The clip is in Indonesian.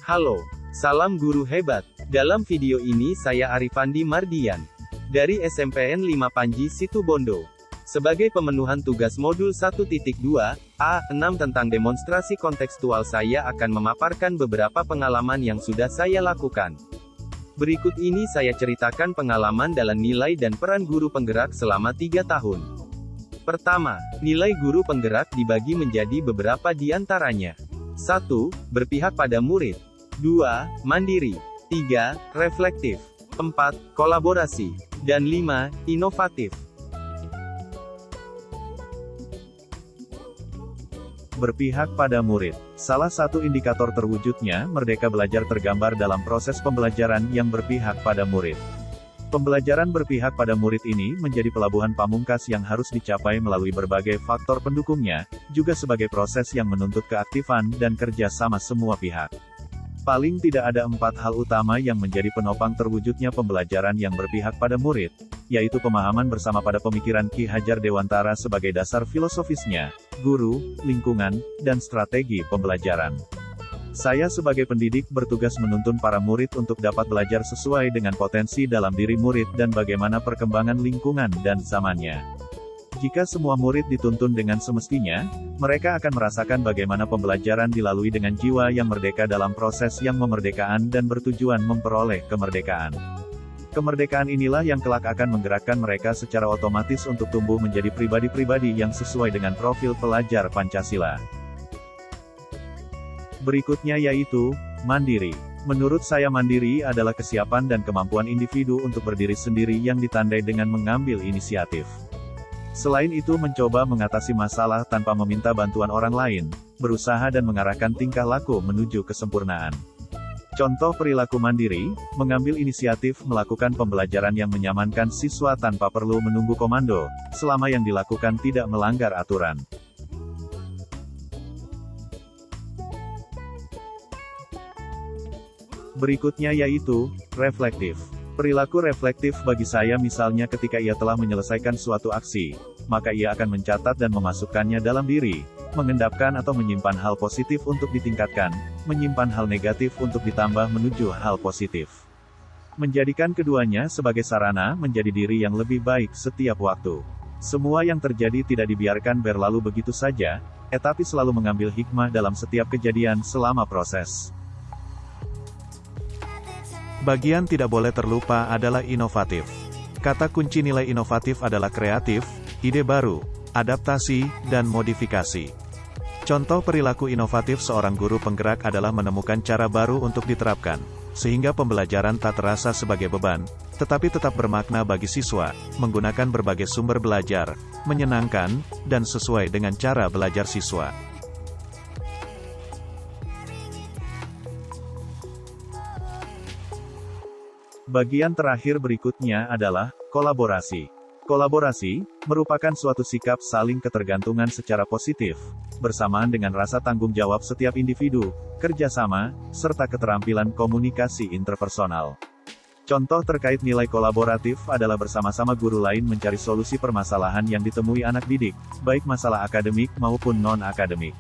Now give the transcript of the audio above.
Halo, salam guru hebat. Dalam video ini saya Arifandi Mardian dari SMPN 5 Panji Situbondo. Sebagai pemenuhan tugas modul 1.2 A6 tentang demonstrasi kontekstual, saya akan memaparkan beberapa pengalaman yang sudah saya lakukan. Berikut ini saya ceritakan pengalaman dalam nilai dan peran guru penggerak selama 3 tahun. Pertama, nilai guru penggerak dibagi menjadi beberapa di antaranya. 1. Berpihak pada murid. 2. Mandiri. 3. Reflektif. 4. Kolaborasi. Dan 5. Inovatif. Berpihak pada murid. Salah satu indikator terwujudnya merdeka belajar tergambar dalam proses pembelajaran yang berpihak pada murid. Pembelajaran berpihak pada murid ini menjadi pelabuhan pamungkas yang harus dicapai melalui berbagai faktor pendukungnya, juga sebagai proses yang menuntut keaktifan dan kerja sama semua pihak. Paling tidak ada 4 hal utama yang menjadi penopang terwujudnya pembelajaran yang berpihak pada murid, yaitu pemahaman bersama pada pemikiran Ki Hajar Dewantara sebagai dasar filosofisnya, guru, lingkungan, dan strategi pembelajaran. Saya sebagai pendidik bertugas menuntun para murid untuk dapat belajar sesuai dengan potensi dalam diri murid dan bagaimana perkembangan lingkungan dan zamannya. Jika semua murid dituntun dengan semestinya, mereka akan merasakan bagaimana pembelajaran dilalui dengan jiwa yang merdeka dalam proses yang memerdekakan dan bertujuan memperoleh kemerdekaan. Kemerdekaan inilah yang kelak akan menggerakkan mereka secara otomatis untuk tumbuh menjadi pribadi-pribadi yang sesuai dengan profil pelajar Pancasila. Berikutnya yaitu, mandiri. Menurut saya mandiri adalah kesiapan dan kemampuan individu untuk berdiri sendiri yang ditandai dengan mengambil inisiatif. Selain itu mencoba mengatasi masalah tanpa meminta bantuan orang lain, berusaha dan mengarahkan tingkah laku menuju kesempurnaan. Contoh perilaku mandiri, mengambil inisiatif melakukan pembelajaran yang menyamankan siswa tanpa perlu menunggu komando, selama yang dilakukan tidak melanggar aturan. Berikutnya yaitu, reflektif. Perilaku reflektif bagi saya misalnya ketika ia telah menyelesaikan suatu aksi, maka ia akan mencatat dan memasukkannya dalam diri, mengendapkan atau menyimpan hal positif untuk ditingkatkan, menyimpan hal negatif untuk ditambah menuju hal positif. Menjadikan keduanya sebagai sarana menjadi diri yang lebih baik setiap waktu. Semua yang terjadi tidak dibiarkan berlalu begitu saja, tetapi selalu mengambil hikmah dalam setiap kejadian selama proses. Bagian tidak boleh terlupa adalah inovatif. Kata kunci nilai inovatif adalah kreatif, ide baru, adaptasi, dan modifikasi. Contoh perilaku inovatif seorang guru penggerak adalah menemukan cara baru untuk diterapkan, sehingga pembelajaran tak terasa sebagai beban, tetapi tetap bermakna bagi siswa, menggunakan berbagai sumber belajar, menyenangkan, dan sesuai dengan cara belajar siswa. Bagian terakhir berikutnya adalah kolaborasi. Kolaborasi merupakan suatu sikap saling ketergantungan secara positif, bersamaan dengan rasa tanggung jawab setiap individu, kerjasama, serta keterampilan komunikasi interpersonal. Contoh terkait nilai kolaboratif adalah bersama-sama guru lain mencari solusi permasalahan yang ditemui anak didik, baik masalah akademik maupun non-akademik.